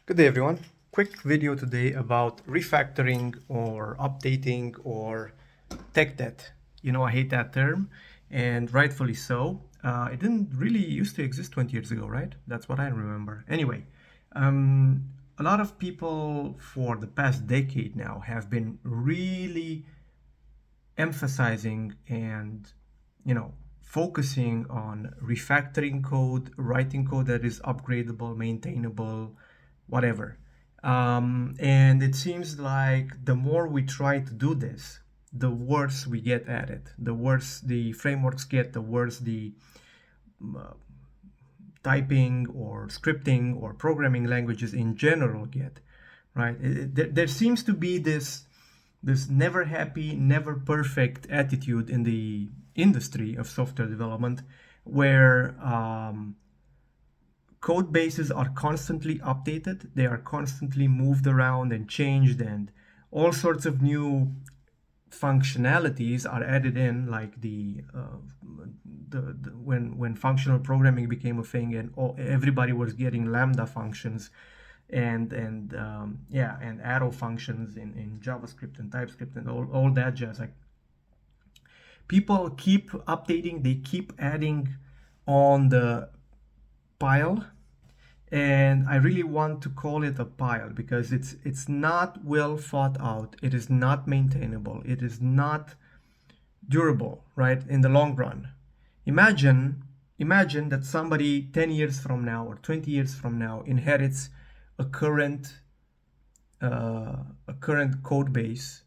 Good day, everyone. Quick video today about refactoring or updating or tech debt. I hate that term, and rightfully so. It didn't really used to exist 20 years ago, right? That's what I remember. Anyway, a lot of people for the past decade now have been really emphasizing and, focusing on refactoring code, writing code that is upgradable, maintainable, whatever. And it seems like the more we try to do this, the worse we get at it. The worse the frameworks get, the worse the typing or scripting or programming languages in general get, right? There seems to be this never happy, never perfect attitude in the industry of software development where code bases are constantly updated, they are constantly moved around and changed, and all sorts of new functionalities are added in, like when functional programming became a thing and everybody was getting lambda functions and arrow functions in JavaScript and TypeScript and all that jazz. Like, people keep updating, they keep adding on the pile, and I really want to call it a pile because it's not well thought out, it is not maintainable, it is not durable, right, in the long run. Imagine that somebody 10 years from now or 20 years from now inherits a current code base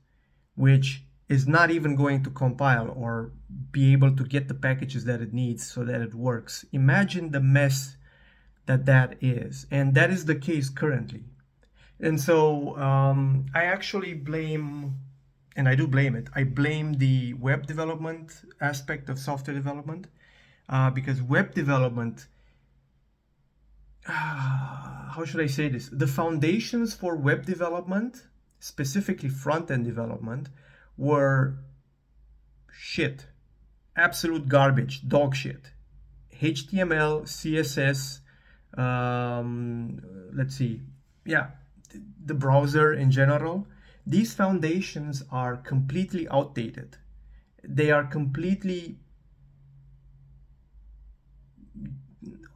which is not even going to compile or be able to get the packages that it needs so that it works. Imagine the mess that is, and that is the case currently. And so I actually blame, and I do blame it, I blame the web development aspect of software development, because web development, how should I say this? The foundations for web development, specifically front-end development, were shit. Absolute garbage, dog shit. HTML, CSS, let's see, the browser in general. These foundations are completely outdated. They are completely,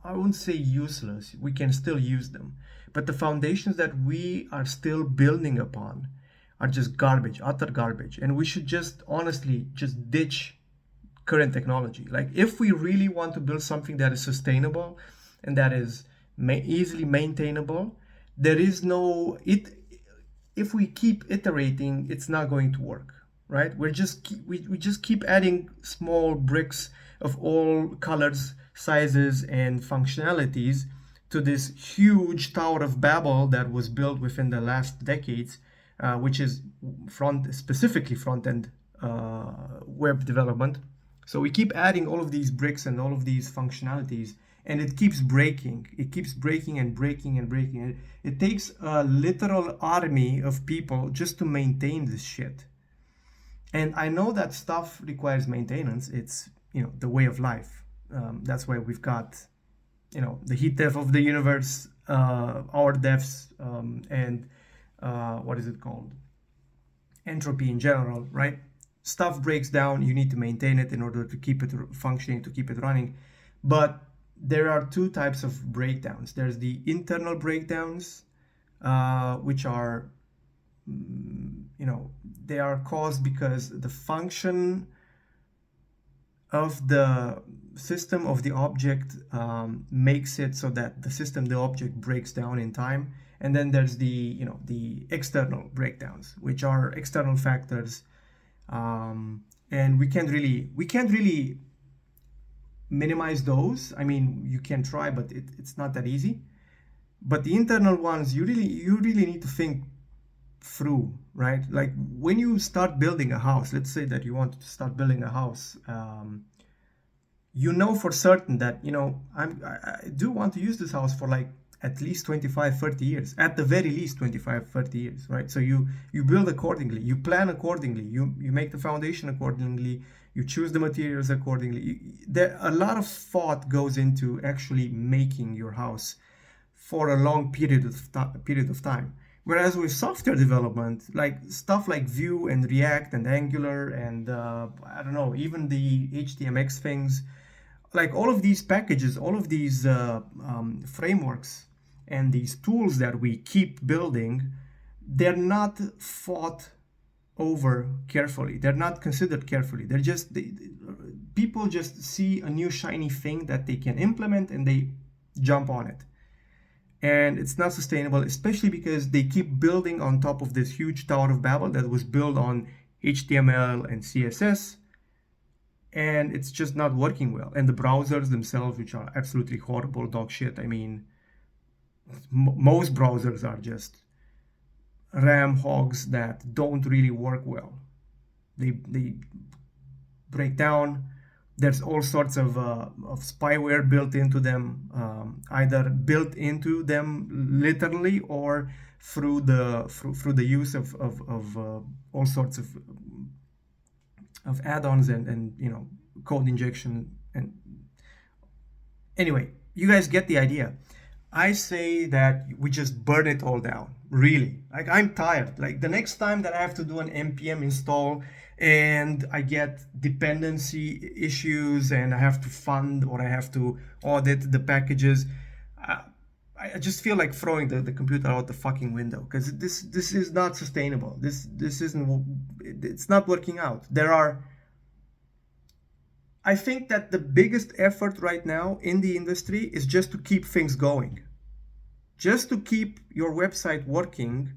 I wouldn't say useless, we can still use them, but the foundations that we are still building upon are just garbage, utter garbage, and we should just honestly just ditch current technology. Like, if we really want to build something that is sustainable and that is easily maintainable, there is no if we keep iterating, it's not going to work, right? We just keep adding small bricks of all colors, sizes, and functionalities to this huge Tower of Babel that was built within the last decades, which is specifically front-end web development. So we keep adding all of these bricks and all of these functionalities, and it keeps breaking. It keeps breaking and breaking and breaking. It takes a literal army of people just to maintain this shit. And I know that stuff requires maintenance. It's, the way of life. That's why we've got, the heat death of the universe, our deaths, and what is it called? Entropy in general, right? Stuff breaks down, you need to maintain it in order to keep it functioning, to keep it running. But there are two types of breakdowns. There's the internal breakdowns, which are, they are caused because the function of the system of the object makes it so that the system, the object, breaks down in time. And then there's the external breakdowns, which are external factors, and we can't really minimize those. I mean, you can try, but it's not that easy. But the internal ones, you really need to think through, right? Like, when you start building a house, let's say that you want to start building a house, for certain that I do want to use this house for like at least 25-30 years, at the very least 25-30 years, right? So you build accordingly, you plan accordingly, you make the foundation accordingly, you choose the materials accordingly. A lot of thought goes into actually making your house for a long period of time. Whereas with software development, like stuff like Vue and React and Angular and I don't know, even the HTMX things, like all of these packages, all of these frameworks and these tools that we keep building, they're not thought over carefully. They're not considered carefully. People just see a new shiny thing that they can implement and they jump on it. And it's not sustainable, especially because they keep building on top of this huge Tower of Babel that was built on HTML and CSS, and it's just not working well. And the browsers themselves, which are absolutely horrible dog shit. I mean, most browsers are just RAM hogs that don't really work well. They break down. There's all sorts of spyware built into them, either built into them literally or through the use of all sorts of add-ons and code injection. And anyway, you guys get the idea. I say that we just burn it all down. Really, like I'm tired. Like the next time that I have to do an npm install and I get dependency issues and I have to fund or I have to audit the packages, I just feel like throwing the computer out the fucking window, because this is not sustainable. This isn't, it's not working out. I think that the biggest effort right now in the industry is just to keep things going. Just to keep your website working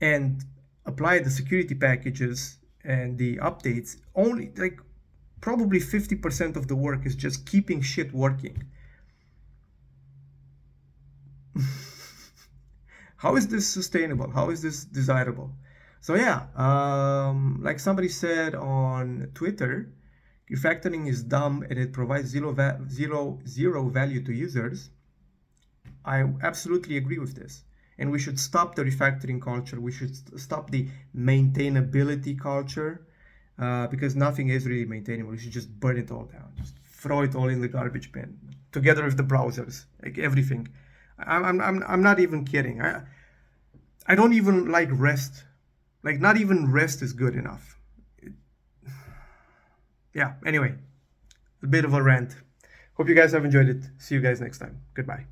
and apply the security packages and the updates. Only like probably 50% of the work is just keeping shit working. How is this sustainable? How is this desirable? So yeah, like somebody said on Twitter, refactoring is dumb and it provides zero value to users. I absolutely agree with this. And we should stop the refactoring culture. We should stop the maintainability culture, because nothing is really maintainable. We should just burn it all down. Just throw it all in the garbage bin, together with the browsers, like everything. I'm not even kidding. I don't even like REST. Like not even REST is good enough. Yeah, anyway, a bit of a rant. Hope you guys have enjoyed it. See you guys next time. Goodbye.